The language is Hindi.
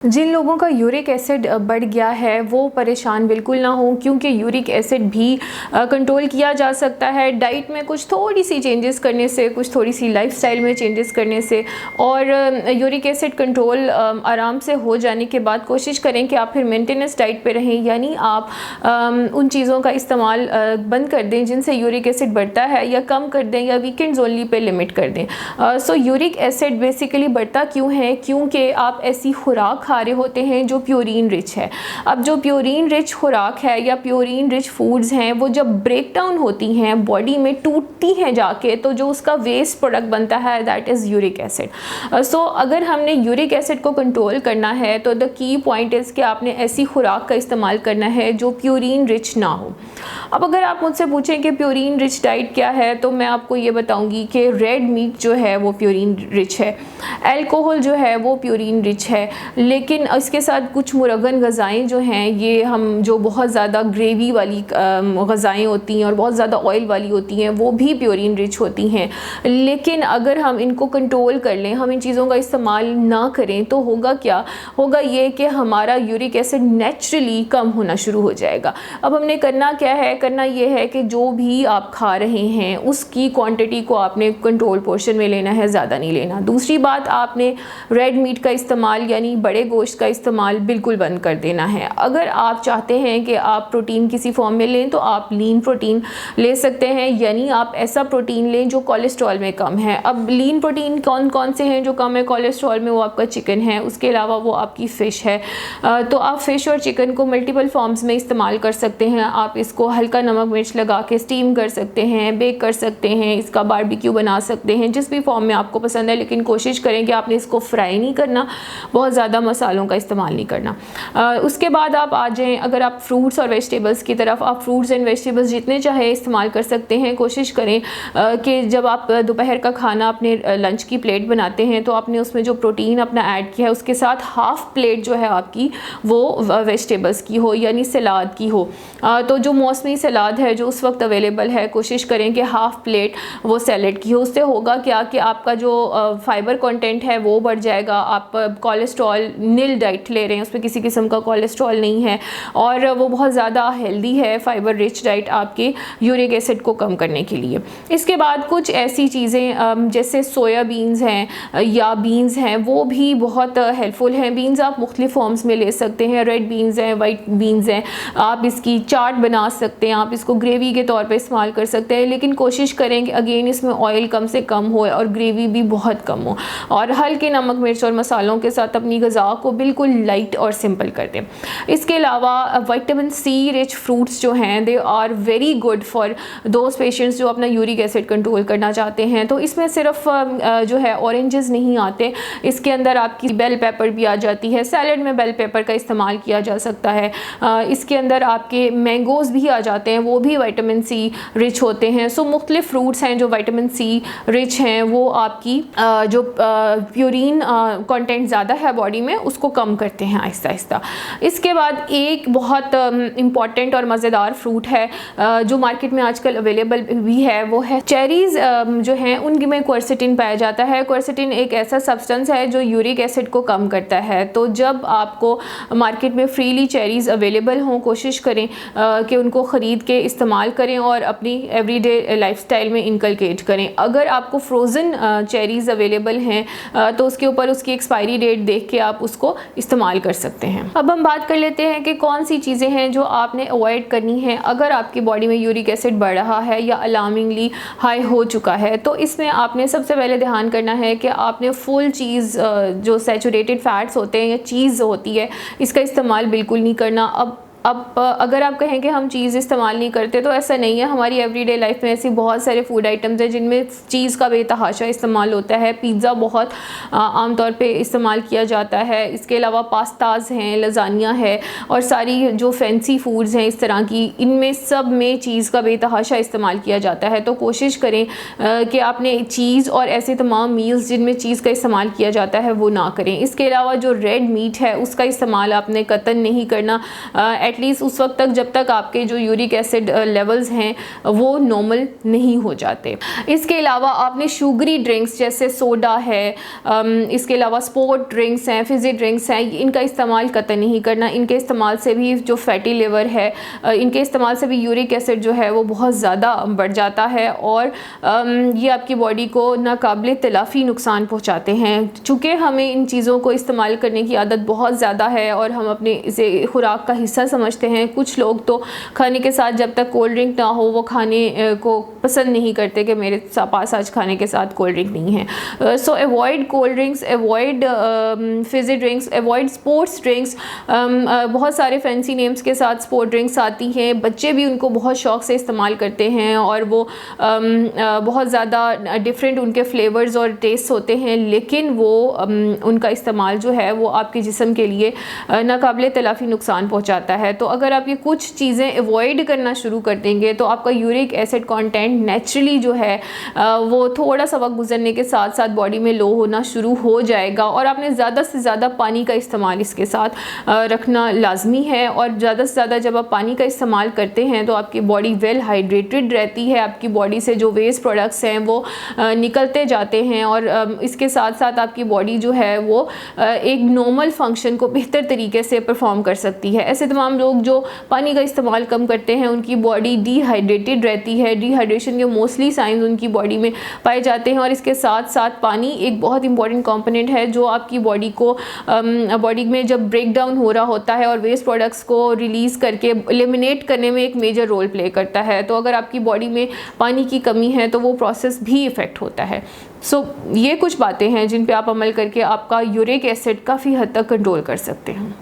जिन लोगों का यूरिक एसिड बढ़ गया है वो परेशान बिल्कुल ना हो, क्योंकि यूरिक एसिड भी कंट्रोल किया जा सकता है डाइट में कुछ थोड़ी सी चेंजेस करने से, कुछ थोड़ी सी लाइफस्टाइल में चेंजेस करने से। और यूरिक एसिड कंट्रोल आराम से हो जाने के बाद कोशिश करें कि आप फिर मेंटेनेंस डाइट पे रहें, यानी आप उन चीज़ों का इस्तेमाल बंद कर दें जिनसे यूरिक एसिड बढ़ता है, या कम कर दें, या वीकेंड्स ओनली पे लिमिट कर दें। सो यूरिक एसिड बेसिकली बढ़ता क्यों है? क्योंकि आप ऐसी खुराक खा रहे होते हैं जो प्योरीन रिच है। अब जो प्योरीन रिच खुराक है या प्योरीन रिच फूड्स हैं, वो जब ब्रेक डाउन होती हैं बॉडी में, टूटती हैं जाके, तो जो उसका वेस्ट प्रोडक्ट बनता है दैट इज़ यूरिक एसिड। सो अगर हमने यूरिक एसिड को कंट्रोल करना है तो द की पॉइंट इज़ कि आपने ऐसी खुराक का इस्तेमाल करना है जो प्योरीन रिच ना हो। अब अगर आप मुझसे पूछें कि प्योरीन रिच डाइट क्या है, तो मैं आपको ये बताऊंगी कि रेड मीट जो है वो प्योरीन रिच है, अल्कोहल जो है वो प्योरीन रिच है, लेकिन इसके साथ कुछ मुरगन ग़ज़ाएँ जो हैं, ये हम जो बहुत ज़्यादा ग्रेवी वाली ग़ज़ाएँ होती हैं और बहुत ज़्यादा ऑयल वाली होती हैं, वो भी प्योरीन रिच होती हैं। लेकिन अगर हम इनको कंट्रोल कर लें, हम इन चीज़ों का इस्तेमाल ना करें, तो होगा क्या? होगा ये कि हमारा यूरिक एसिड नेचुरली कम होना शुरू हो जाएगा। अब हमने करना क्या है? करना ये है कि जो भी आप खा रहे हैं उसकी क्वांटिटी को आपने कंट्रोल पोर्शन में लेना है, ज़्यादा नहीं लेना। दूसरी बात, आपने रेड मीट का इस्तेमाल यानी बड़े गोश्त का इस्तेमाल बिल्कुल बंद कर देना है। अगर आप चाहते हैं कि आप प्रोटीन किसी फॉर्म में लें तो आप लीन प्रोटीन ले सकते हैं, यानी आप ऐसा प्रोटीन लें जो कोलेस्ट्रॉल में कम है। अब लीन प्रोटीन कौन कौन से हैं जो कम है कोलेस्ट्रॉल में? वो आपका चिकन है, उसके अलावा वो आपकी फ़िश है। तो आप फ़िश और चिकन को मल्टीपल फॉर्म्स में इस्तेमाल कर सकते हैं। आप इसको हल्का नमक मिर्च लगा के स्टीम कर सकते हैं, बेक कर सकते हैं, इसका बारबेक्यू बना सकते हैं, जिस भी फॉर्म में आपको पसंद है। लेकिन कोशिश करें कि आपने इसको फ्राई नहीं करना, बहुत ज़्यादा मसालों का इस्तेमाल नहीं करना। उसके बाद आप आ जाएँ, अगर आप फ्रूट्स और वेजिटेबल्स की तरफ, आप फ्रूट्स एंड वेजिटेबल्स जितने चाहे इस्तेमाल कर सकते हैं। कोशिश करें कि जब आप दोपहर का खाना अपने लंच की प्लेट बनाते हैं तो आपने उसमें जो प्रोटीन अपना ऐड किया है उसके साथ हाफ़ प्लेट जो है आपकी वो वेजिटेबल्स की हो, यानी सलाद की हो। तो जो मौसमी सलाद है जो उस वक्त अवेलेबल है, कोशिश करें कि हाफ़ प्लेट वो सैलेड की हो। उससे होगा क्या कि आपका जो फाइबर कंटेंट है वो बढ़ जाएगा। आप कोलेस्ट्रॉल नील डाइट ले रहे हैं, उसमें किसी किस्म का कोलेस्ट्रॉल नहीं है और वो बहुत ज़्यादा हेल्दी है, फाइबर रिच डाइट आपके यूरिक एसिड को कम करने के लिए। इसके बाद कुछ ऐसी चीज़ें जैसे सोया बीन्स हैं या बीन्स हैं, वो भी बहुत हेल्पफुल हैं। बीन्स आप मुख्तलिफ फॉर्म्स में ले सकते हैं, रेड बीन्स हैं, वाइट बीन्स हैं। आप इसकी चाट बना सकते हैं, आप इसको ग्रेवी के तौर पे इस्तेमाल कर सकते हैं, लेकिन कोशिश करें कि अगेन इसमें ऑयल कम से कम हो और ग्रेवी भी बहुत कम हो, और हल्के नमक मिर्च और मसालों के साथ अपनी ग़िज़ा को बिल्कुल लाइट और सिंपल कर दें। इसके अलावा विटामिन सी रिच फ्रूट्स जो हैं they are very good for those patients जो अपना यूरिक एसिड कंट्रोल करना चाहते हैं। तो इसमें सिर्फ जो है ऑरेंजेस नहीं आते, इसके अंदर आपकी बेल पेपर भी आ जाती है। सैलड में बेल पेपर का इस्तेमाल किया जा सकता है। इसके अंदर आपके मैंगोज़ भी आ जाते हैं, वो भी विटामिन सी रिच होते हैं। सो मुख्तलिफ फ्रूट्स हैं जो विटामिन सी रिच हैं, वो आपकी जो प्योरीन कंटेंट ज़्यादा है बॉडी में उसको कम करते हैं आहिस्ता आहिस्ता। इसके बाद एक बहुत इम्पॉर्टेंट और मज़ेदार फ्रूट है जो मार्केट में आजकल अवेलेबल भी है, वो है चेरीज़। जो हैं उनमें क्वर्सेटिन पाया जाता है। क्वर्सेटिन एक ऐसा सब्सटेंस है जो यूरिक एसिड को कम करता है। तो जब आपको मार्केट में फ्रीली चेरीज़ अवेलेबल हों, कोशिश करें कि उनको ख़रीद के इस्तेमाल करें और अपनी एवरीडे लाइफस्टाइल में इनकलकेट करें। अगर आपको फ्रोज़न चेरीज़ अवेलेबल हैं तो उसके ऊपर उसकी एक्सपायरी डेट देख के आप उसको इस्तेमाल कर सकते हैं। अब हम बात कर लेते हैं कि कौन सी चीज़ें हैं जो आपने अवॉइड करनी है अगर आपकी बॉडी में यूरिक एसिड बढ़ रहा है या अलार्मिंगली हाई हो चुका है। तो इसमें आपने सबसे पहले ध्यान करना है कि आपने फुल चीज़ जो सैचुरेटेड फैट्स होते हैं या चीज़ होती है, इसका इस्तेमाल बिल्कुल नहीं करना। अब अगर आप कहें कि हम चीज़ इस्तेमाल नहीं करते, तो ऐसा नहीं है। हमारी एवरीडे लाइफ में ऐसी बहुत सारे फूड आइटम्स हैं जिनमें चीज़ का बेतहाशा इस्तेमाल होता है। पिज़्ज़ा बहुत आमतौर पे इस्तेमाल किया जाता है। इसके अलावा पास्ताज हैं, लज़ानिया है और सारी जो फैंसी फूड्स हैं इस तरह की, इनमें सब में चीज़ का बेतहाशा इस्तेमाल किया जाता है। तो कोशिश करें कि आपने चीज़ और ऐसे तमाम मील्स जिनमें चीज़ का इस्तेमाल किया जाता है वो ना करें। इसके अलावा जो रेड मीट है उसका इस्तेमाल आपने कतई नहीं करना। एटलीस्ट उस वक्त तक जब तक आपके जो यूरिक एसिड लेवल्स हैं वो नॉर्मल नहीं हो जाते। इसके अलावा आपने शुगरी ड्रिंक्स जैसे सोडा है, इसके अलावा स्पोर्ट ड्रिंक्स हैं, फिज़ी ड्रिंक्स हैं, इनका इस्तेमाल कतई नहीं करना। इनके इस्तेमाल से भी जो फैटी लिवर है, इनके इस्तेमाल से भी यूरिक एसिड जो है वो बहुत ज़्यादा बढ़ जाता है और ये आपकी बॉडी को नाकाबिले तलाफ़ी नुकसान पहुँचाते हैं। चूँकि हमें इन चीज़ों को इस्तेमाल करने की आदत बहुत ज़्यादा है और हम अपने इसे खुराक का हिस्सा समझते हैं। कुछ लोग तो खाने के साथ जब तक कोल्ड ड्रिंक ना हो वो खाने को पसंद नहीं करते कि मेरे पास आज खाने के साथ कोल्ड ड्रिंक नहीं है। सो avoid cold drinks, avoid Fiji drinks, avoid sports drinks. बहुत सारे फैंसी नेम्स के साथ स्पोर्ट ड्रिंक्स आती हैं, बच्चे भी उनको बहुत शौक़ से इस्तेमाल करते हैं और वो बहुत ज़्यादा डिफरेंट उनके फ्लेवर्स और टेस्ट होते हैं, लेकिन वो उनका इस्तेमाल जो है वो आपके जिस्म के लिए नाकाबिले तलाफ़ी नुकसान पहुँचाता है। तो अगर आप ये कुछ चीज़ें अवॉइड करना शुरू कर देंगे तो आपका यूरिक एसिड कंटेंट नेचुरली जो है वो थोड़ा सा वक्त गुजरने के साथ साथ बॉडी में लो होना शुरू हो जाएगा। और आपने ज़्यादा से ज़्यादा पानी का इस्तेमाल इसके साथ रखना लाजमी है। और ज़्यादा से ज़्यादा जब आप पानी का इस्तेमाल करते हैं तो आपकी बॉडी वेल हाइड्रेटेड रहती है, आपकी बॉडी से जो वेस्ट प्रोडक्ट्स हैं वो निकलते जाते हैं और इसके साथ साथ आपकी बॉडी जो है वो एक नॉर्मल फंक्शन को बेहतर तरीके से परफॉर्म कर सकती है। ऐसे तमाम लोग जो पानी का इस्तेमाल कम करते हैं उनकी बॉडी डिहाइड्रेटेड रहती है। डिहाइड्रेशन के मोस्टली साइंस उनकी बॉडी में पाए जाते हैं। और इसके साथ साथ पानी एक बहुत इंपॉर्टेंट कंपोनेंट है जो आपकी बॉडी को बॉडी में जब ब्रेक डाउन हो रहा होता है और वेस्ट प्रोडक्ट्स को रिलीज़ करके एलिमिनेट करने में एक मेजर रोल प्ले करता है। तो अगर आपकी बॉडी में पानी की कमी है तो वो प्रोसेस भी इफ़ेक्ट होता है। सो ये कुछ बातें हैं जिन पे आप अमल करके आपका यूरिक एसिड काफ़ी हद तक कंट्रोल कर सकते हैं।